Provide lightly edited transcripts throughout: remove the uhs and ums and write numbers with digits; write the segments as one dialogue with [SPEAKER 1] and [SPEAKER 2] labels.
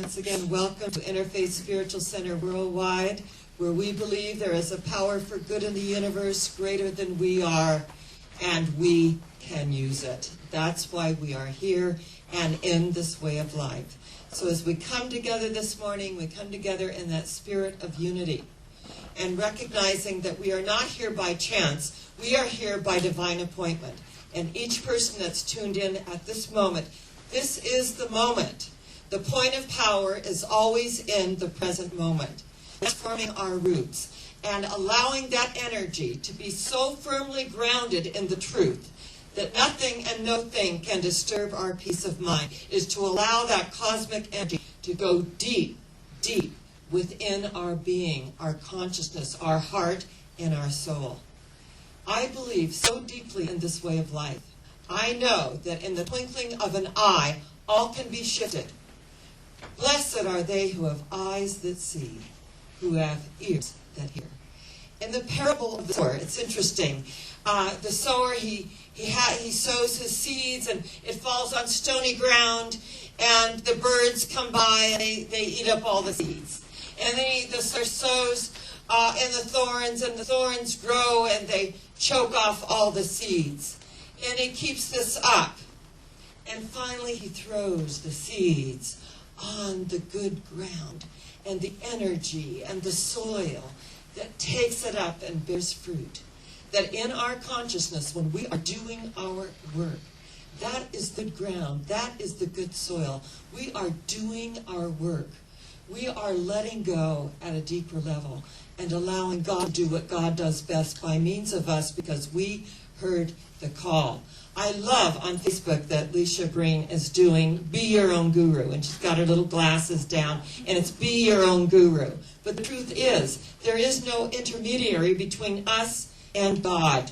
[SPEAKER 1] once again, welcome to Interfaith Spiritual Center Worldwide, where we believe there is a power for good in the universe greater than we are, and we can use it. That's why we are here and in this way of life. So as we come together this morning, we come together in that spirit of unity and recognizing that we are not here by chance. We are here by divine appointment. And each person that's tuned in at this moment, this is the moment. The point of power is always in the present moment. Transforming our roots and allowing that energy to be so firmly grounded in the truth that nothing and no thing can disturb our peace of mind, is to allow that cosmic energy to go deep, deep within our being, our consciousness, our heart, and our soul. I believe so deeply in this way of life. I know that in the twinkling of an eye, all can be shifted. Blessed are they who have eyes that see, who have ears that hear. In the parable of the sower, it's interesting. The sower, he sows his seeds, and it falls on stony ground, and the birds come by, and they eat up all the seeds. And then the sower sows in the thorns, and the thorns grow, and they choke off all the seeds. And he keeps this up. And finally he throws the seeds on the good ground, and the energy and the soil that takes it up and bears fruit. That in our consciousness, when we are doing our work, that is the ground, that is the good soil. We are doing our work. We are letting go at a deeper level and allowing God to do what God does best by means of us, because we heard the call. I love on Facebook that Leisha Green is doing Be Your Own Guru, and she's got her little glasses down, and it's Be Your Own Guru. But the truth is, there is no intermediary between us and God,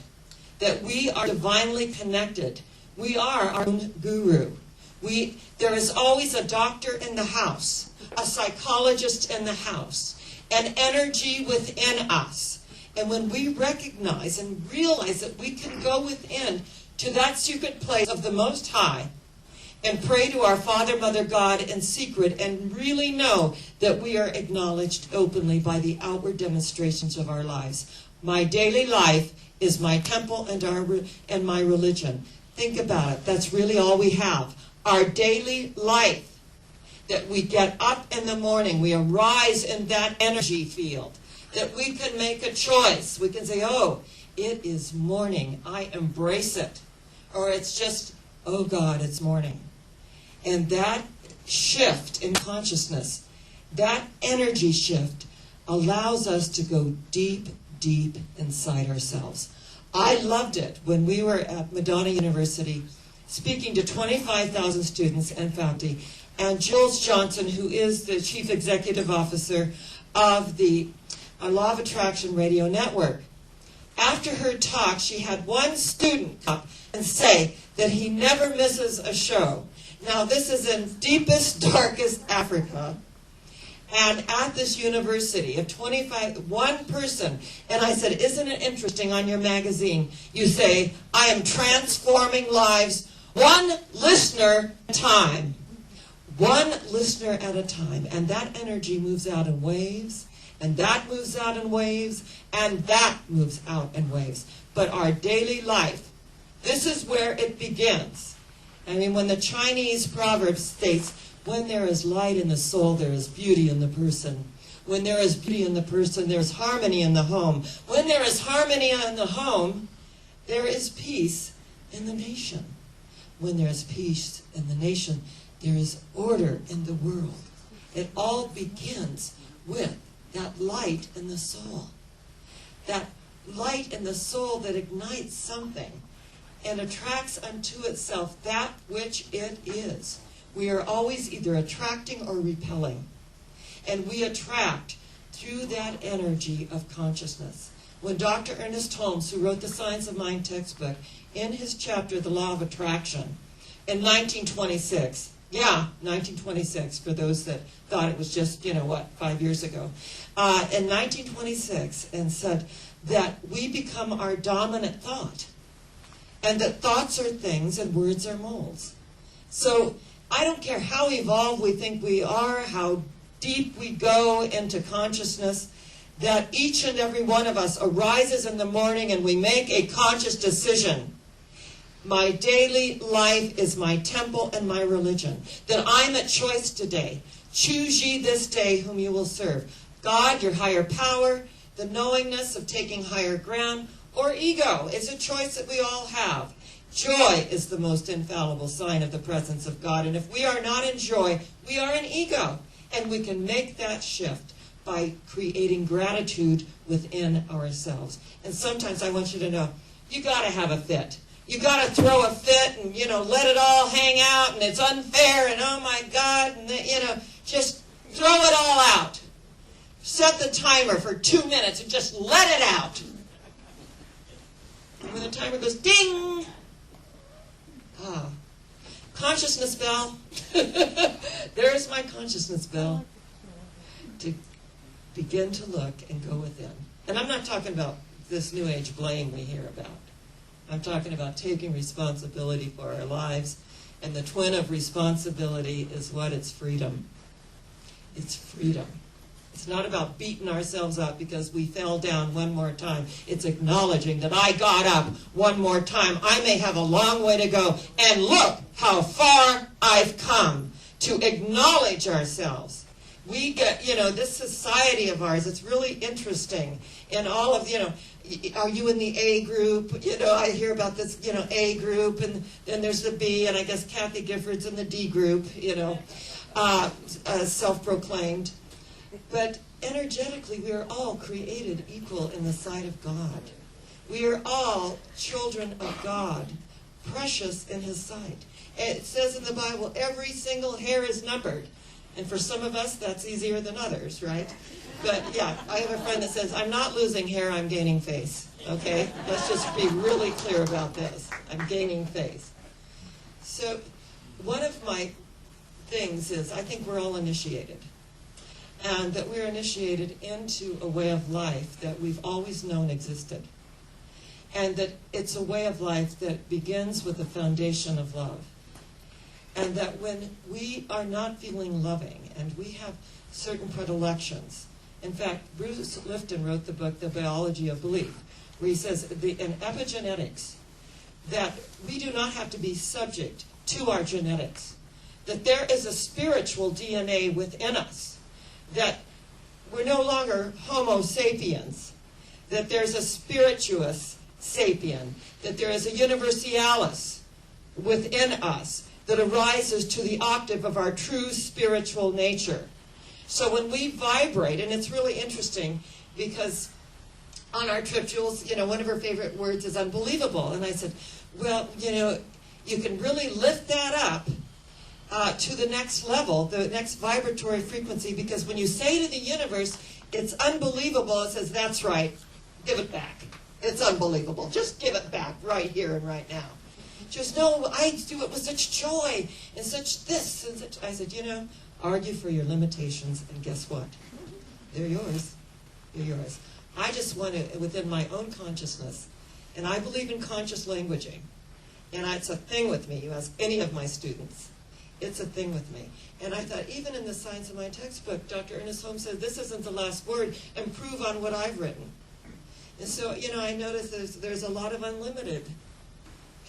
[SPEAKER 1] that we are divinely connected. We are our own guru. There is always a doctor in the house, a psychologist in the house, an energy within us. And when we recognize and realize that we can go within to that secret place of the Most High and pray to our Father, Mother, God in secret, and really know that we are acknowledged openly by the outward demonstrations of our lives. My daily life is my temple and my religion. Think about it. That's really all we have. Our daily life. That we get up in the morning, we arise in that energy field. That we can make a choice. We can say, oh, it is morning. I embrace it. Or it's just, oh God, it's morning. And that shift in consciousness, that energy shift, allows us to go deep, deep inside ourselves. I loved it when we were at Madonna University speaking to 25,000 students and faculty, and Jules Johnson, who is the Chief Executive Officer of the Law of Attraction Radio Network. After her talk, she had one student come and say that he never misses a show. Now, this is in deepest, darkest Africa. And at this university of 25, one person, and I said, isn't it interesting on your magazine, you say, I am transforming lives one listener at a time. One listener at a time. And that energy moves out in waves, and that moves out in waves, and that moves out in waves. But our daily life, this is where it begins. I mean, when the Chinese proverb states, when there is light in the soul, there is beauty in the person. When there is beauty in the person, there is harmony in the home. When there is harmony in the home, there is peace in the nation. When there is peace in the nation, there is order in the world. It all begins with that light in the soul. That light in the soul that ignites something and attracts unto itself that which it is. We are always either attracting or repelling. And we attract through that energy of consciousness. When Dr. Ernest Holmes, who wrote the Science of Mind textbook, in his chapter, The Law of Attraction, in 1926, 1926, for those that thought it was just, 5 years ago, in 1926, and said that we become our dominant thought, and that thoughts are things and words are molds. So I don't care how evolved we think we are, how deep we go into consciousness, that each and every one of us arises in the morning and we make a conscious decision. My daily life is my temple and my religion. That I'm at choice today. Choose ye this day whom you will serve. God, your higher power, the knowingness of taking higher ground, or ego is a choice that we all have. Joy is the most infallible sign of the presence of God. And if we are not in joy, we are in ego. And we can make that shift by creating gratitude within ourselves. And sometimes I want you to know, you got to have a fit. You got to throw a fit and, let it all hang out, and it's unfair, and oh my God, and, just throw it all out. Set the timer for 2 minutes and just let it out. And when the timer goes ding, consciousness bell. There's my consciousness bell. To begin to look and go within. And I'm not talking about this New Age blame we hear about. I'm talking about taking responsibility for our lives. And the twin of responsibility is what? It's freedom. It's freedom. It's not about beating ourselves up because we fell down one more time. It's acknowledging that I got up one more time. I may have a long way to go. And look how far I've come. To acknowledge ourselves. We get, this society of ours, it's really interesting. In all of, are you in the A group? I hear about this, A group, and then there's the B, and I guess Kathy Gifford's in the D group, self-proclaimed. But energetically, we are all created equal in the sight of God. We are all children of God, precious in His sight. It says in the Bible, every single hair is numbered. And for some of us, that's easier than others, right? But yeah, I have a friend that says, I'm not losing hair, I'm gaining face. Okay? Let's just be really clear about this. I'm gaining face. So one of my things is, I think we're all initiated. And that we're initiated into a way of life that we've always known existed. And that it's a way of life that begins with a foundation of love. And that when we are not feeling loving and we have certain predilections, in fact, Bruce Lifton wrote the book, The Biology of Belief, where he says in epigenetics that we do not have to be subject to our genetics, that there is a spiritual DNA within us, that we're no longer Homo sapiens, that there's a spirituous sapien, that there is a universalis within us, that arises to the octave of our true spiritual nature. So when we vibrate, and it's really interesting because on our trip, Jules, one of her favorite words is unbelievable. And I said, well, you can really lift that up to the next level, the next vibratory frequency, because when you say to the universe, it's unbelievable, it says, that's right, give it back. It's unbelievable. Just give it back right here and right now. She goes, no, I do it with such joy and such this and such. I said, argue for your limitations, and guess what? They're yours. They're yours. I just want to, within my own consciousness, and I believe in conscious languaging, and it's a thing with me. You ask any of my students. It's a thing with me. And I thought, even in the Science of Mind textbook, Dr. Ernest Holmes said, this isn't the last word, improve on what I've written. And so, I noticed there's a lot of unlimited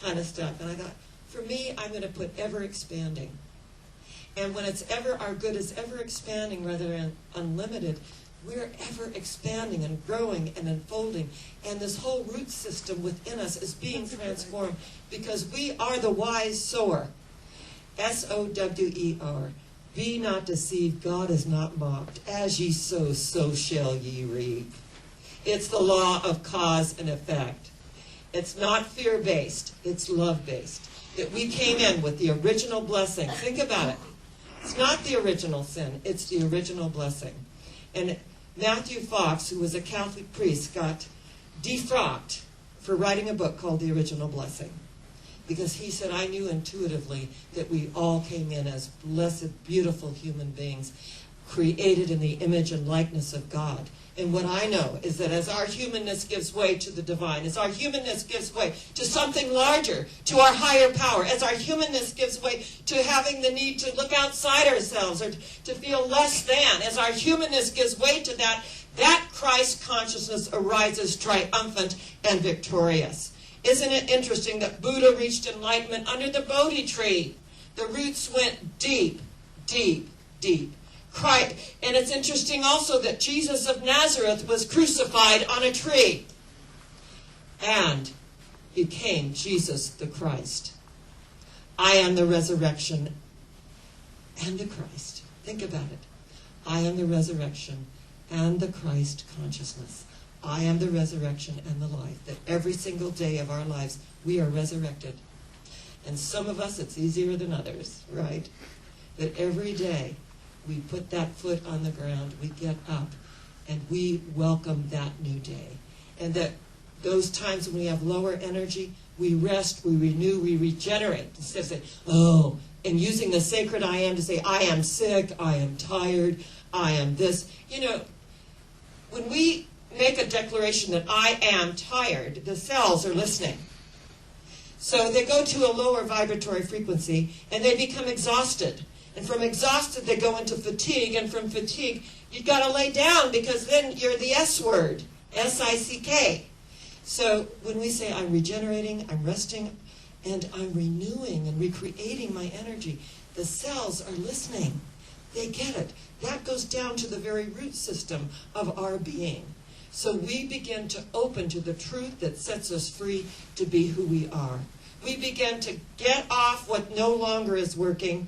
[SPEAKER 1] kind of stuff. And I thought, for me, I'm going to put ever expanding. And when it's ever, our good is ever expanding rather than unlimited, we're ever expanding and growing and unfolding. And this whole root system within us is being transformed because we are the wise sower. S-O-W-E-R. Be not deceived, God is not mocked. As ye sow, so shall ye reap. It's the law of cause and effect. It's not fear-based, it's love-based. That we came in with the original blessing. Think about it. It's not the original sin, it's the original blessing. And Matthew Fox, who was a Catholic priest, got defrocked for writing a book called The Original Blessing. Because he said, I knew intuitively that we all came in as blessed, beautiful human beings. created in the image and likeness of God. And what I know is that as our humanness gives way to the divine, as our humanness gives way to something larger, to our higher power, as our humanness gives way to having the need to look outside ourselves or to feel less than, as our humanness gives way to that, that Christ consciousness arises triumphant and victorious. Isn't it interesting that Buddha reached enlightenment under the Bodhi tree? The roots went deep, deep, deep. And it's interesting also that Jesus of Nazareth was crucified on a tree and became Jesus the Christ. I am the resurrection and the Christ. Think about it. I am the resurrection and the Christ consciousness. I am the resurrection and the life. That every single day of our lives we are resurrected. And some of us it's easier than others, right? That every day we put that foot on the ground, we get up, and we welcome that new day. And that those times when we have lower energy, we rest, we renew, we regenerate. Instead of saying, oh, and using the sacred I am to say, I am sick, I am tired, I am this. You know, when we make a declaration that I am tired, the cells are listening. So they go to a lower vibratory frequency, and they become exhausted. And from exhausted, they go into fatigue. And from fatigue, you've got to lay down because then you're the S word, S-I-C-K. So when we say I'm regenerating, I'm resting, and I'm renewing and recreating my energy, the cells are listening. They get it. That goes down to the very root system of our being. So we begin to open to the truth that sets us free to be who we are. We begin to get off what no longer is working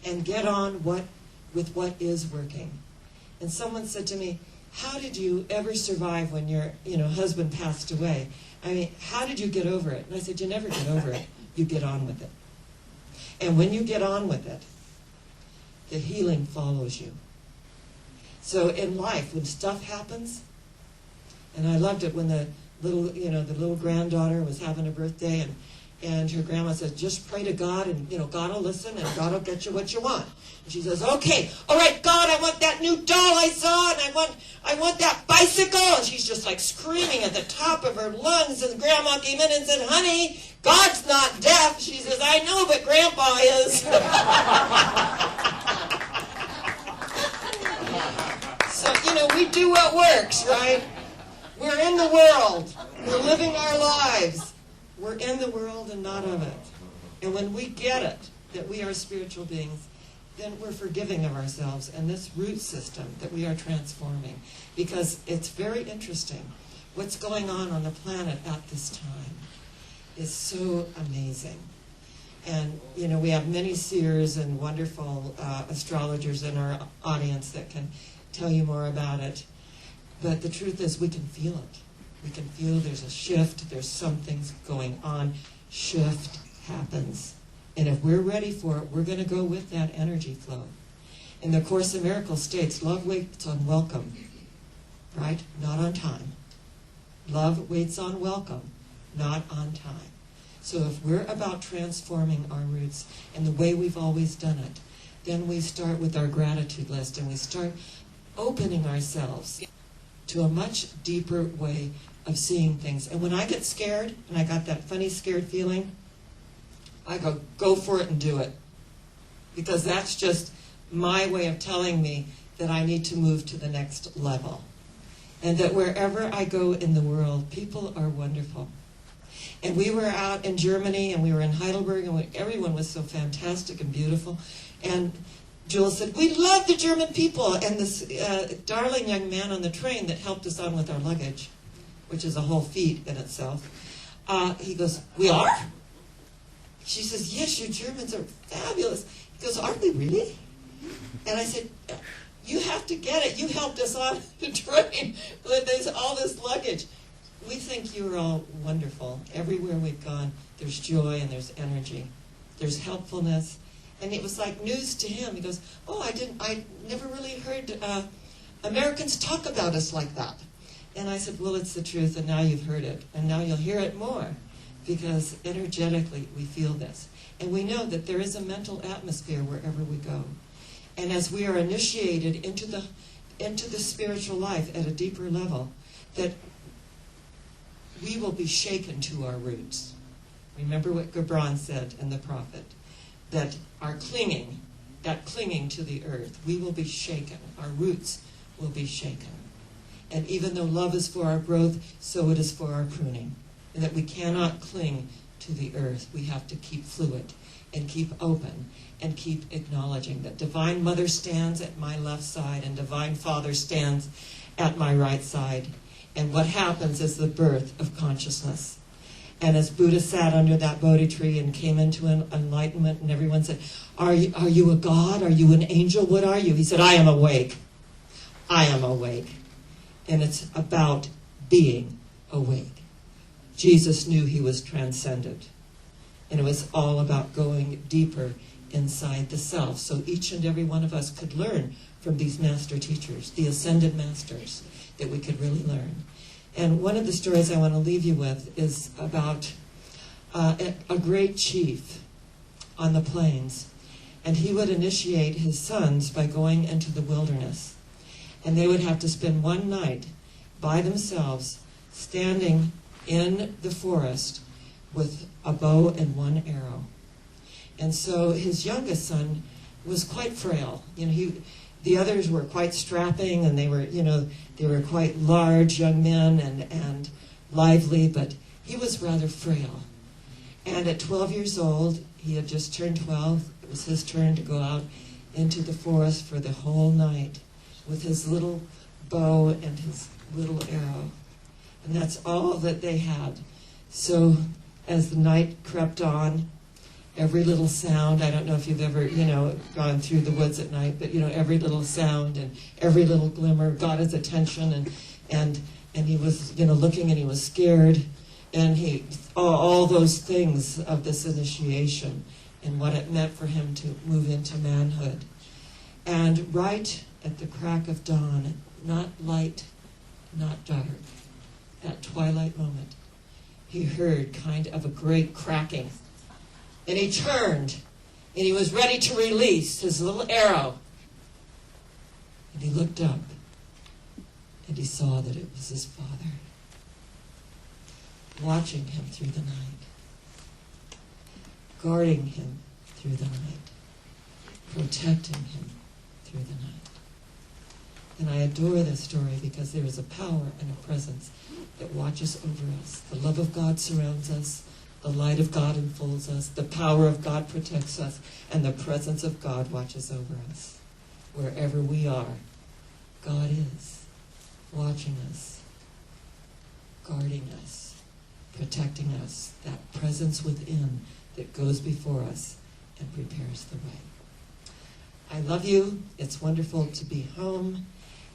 [SPEAKER 1] and get on with what is working. And someone said to me, how did you ever survive when your husband passed away? I mean, how did you get over it? And I said, you never get over it. You get on with it. And when you get on with it, the healing follows you. So in life, when stuff happens, and I loved it when the little granddaughter was having a birthday, and her grandma said, just pray to God, and God will listen, and God will get you what you want. And she says, okay, all right, God, I want that new doll I saw, and I want that bicycle. And she's just like screaming at the top of her lungs, and Grandma came in and said, honey, God's not deaf. She says, I know, but Grandpa is. So, we do what works, right? We're in the world. We're living our lives. We're in the world and not of it. And when we get it, that we are spiritual beings, then we're forgiving of ourselves and this root system that we are transforming. Because it's very interesting. What's going on the planet at this time is so amazing. And, we have many seers and wonderful astrologers in our audience that can tell you more about it. But the truth is we can feel it. We can feel there's a shift, there's something's going on. Shift happens. And if we're ready for it, we're going to go with that energy flow. In the Course in Miracles states, love waits on welcome, right? Not on time. Love waits on welcome, not on time. So if we're about transforming our roots and the way we've always done it, then we start with our gratitude list and we start opening ourselves to a much deeper way of seeing things. And when I get scared, and I got that funny scared feeling, I go for it and do it. Because that's just my way of telling me that I need to move to the next level. And that wherever I go in the world, people are wonderful. And we were out in Germany, and we were in Heidelberg, and everyone was so fantastic and beautiful. And Jules said, we love the German people. And this darling young man on the train that helped us on with our luggage, which is a whole feat in itself, he goes, we are? She says, yes, you Germans are fabulous. He goes, are we really? And I said, you have to get it. You helped us on the train with all this luggage. We think you're all wonderful. Everywhere we've gone, there's joy and there's energy. There's helpfulness. And it was like news to him. He goes, oh, I never really heard Americans talk about us like that. And I said, well, it's the truth, and now you've heard it. And now you'll hear it more, because energetically we feel this. And we know that there is a mental atmosphere wherever we go. And as we are initiated into the spiritual life at a deeper level, that we will be shaken to our roots. Remember what Gibran said in the prophet, that our clinging to the earth, we will be shaken. Our roots will be shaken. And even though love is for our growth, so it is for our pruning. And that we cannot cling to the earth. We have to keep fluid and keep open and keep acknowledging that Divine Mother stands at my left side and Divine Father stands at my right side. And what happens is the birth of consciousness. And as Buddha sat under that Bodhi tree and came into an enlightenment, and everyone said, are you a god? Are you an angel? What are you? He said, I am awake. I am awake. And it's about being awake. Jesus knew he was transcendent. And it was all about going deeper inside the self. So each and every one of us could learn from these master teachers, the ascended masters, that we could really learn. And one of the stories I want to leave you with is about a great chief on the plains. And he would initiate his sons by going into the wilderness. And they would have to spend one night by themselves, standing in the forest with a bow and one arrow. And so his youngest son was quite frail. The others were quite strapping, and they were quite large young men and lively, but he was rather frail. And at 12 years old, he had just turned 12. It was his turn to go out into the forest for the whole night with his little bow and his little arrow. And that's all that they had. So as the night crept on, every little sound, I don't know if you've ever, gone through the woods at night, but, every little sound and every little glimmer got his attention, and he was, looking, and he was scared, and all those things of this initiation and what it meant for him to move into manhood. And right at the crack of dawn, not light, not dark, that twilight moment, he heard kind of a great cracking. And he turned, and he was ready to release his little arrow. And he looked up, and he saw that it was his father, watching him through the night, guarding him through the night, protecting him through the night. And I adore this story because there is a power and a presence that watches over us. The love of God surrounds us. The light of God enfolds us. The power of God protects us. And the presence of God watches over us. Wherever we are, God is watching us, guarding us, protecting us. That presence within that goes before us and prepares the way. I love you. It's wonderful to be home.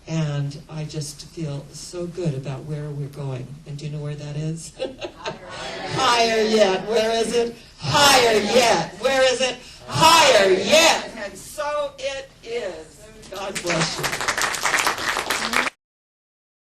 [SPEAKER 1] And I just feel so good about where we're going. And do you know where that is? Higher yet. Where is it? Higher yet. Where is it? Higher yet.